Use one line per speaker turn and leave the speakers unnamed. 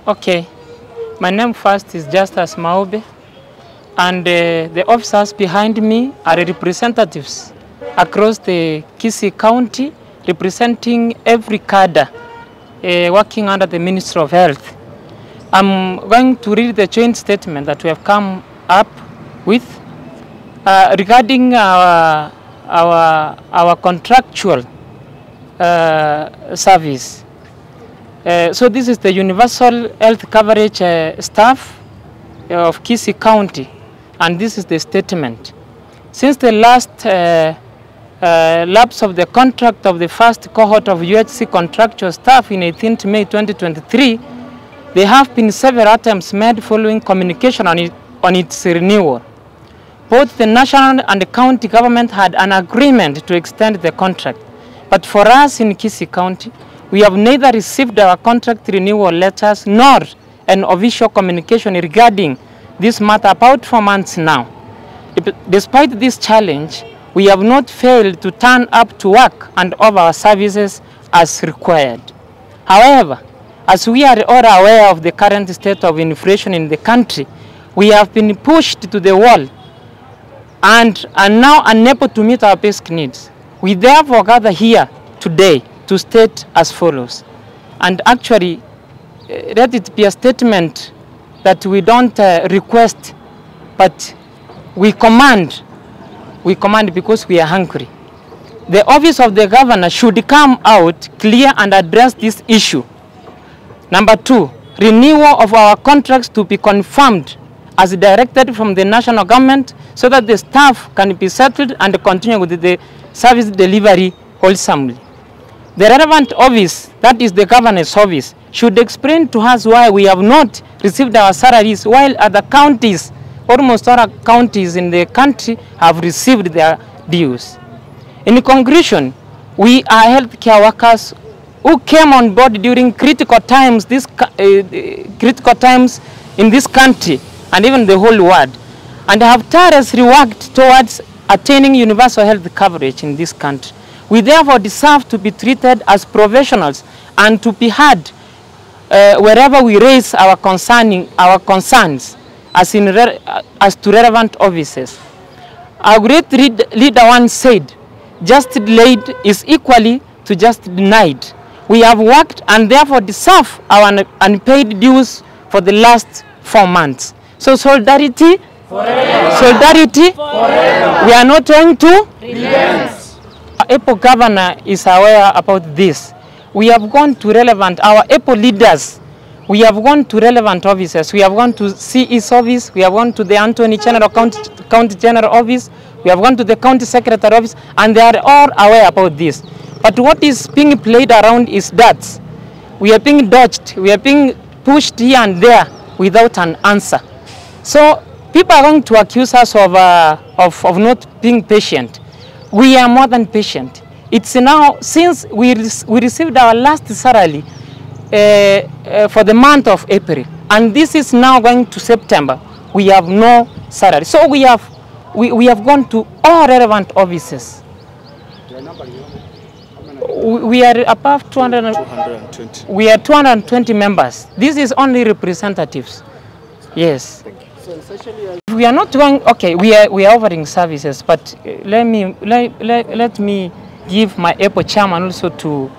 Okay, my name first is Justus Maobe, and the officers behind me are representatives across the Kisii County, representing every cadre working under the Ministry of Health. I'm going to read the joint statement that we have come up with regarding our contractual service. So this is the universal health coverage staff of Kisii County, and this is the statement. Since the last lapse of the contract of the first cohort of UHC contractual staff in 18th May 2023, there have been several attempts made following communication on its renewal. Both the national and the county government had an agreement to extend the contract, but for us in Kisii County, we have neither received our contract renewal letters nor an official communication regarding this matter about 4 months now. Despite this challenge, we have not failed to turn up to work and offer our services as required. However, as we are all aware of the current state of inflation in the country, we have been pushed to the wall and are now unable to meet our basic needs. We therefore gather here today to state as follows. And actually, let it be a statement that we don't request, but we command. We command because we are hungry. The office of the governor should come out clear and address this issue. Number 2, renewal of our contracts to be confirmed as directed from the national government so that the staff can be settled and continue with the service delivery wholesomely. The relevant office, that is the governor's office, should explain to us why we have not received our salaries while other counties, almost all counties in the country, have received their dues. In conclusion, we are healthcare workers who came on board during critical times in this country and even the whole world, and have tirelessly worked towards attaining universal health coverage in this country. We therefore deserve to be treated as professionals and to be heard wherever we raise our concerns as to relevant offices. Our great leader once said, "Just delayed is equally to just denied." We have worked and therefore deserve our unpaid dues for the last 4 months. So solidarity, forever. Solidarity, forever. We are not going to relent. Our EPO governor is aware about this. We have gone to our EPO leaders, we have gone to relevant offices. We have gone to CE's office, we have gone to the Attorney General County General office, we have gone to the County Secretary office, and they are all aware about this. But what is being played around is that we are being dodged, we are being pushed here and there without an answer. So people are going to accuse us of not being patient. We are more than patient. It's now, since we received our last salary for the month of April, and this is now going to September, we have no salary. So we have gone to all relevant offices. We are above 220. We are 220 members. This is only representatives. Yes.
So essentially,
we are not going. Okay, we are offering services, but let me give my EPO chairman also to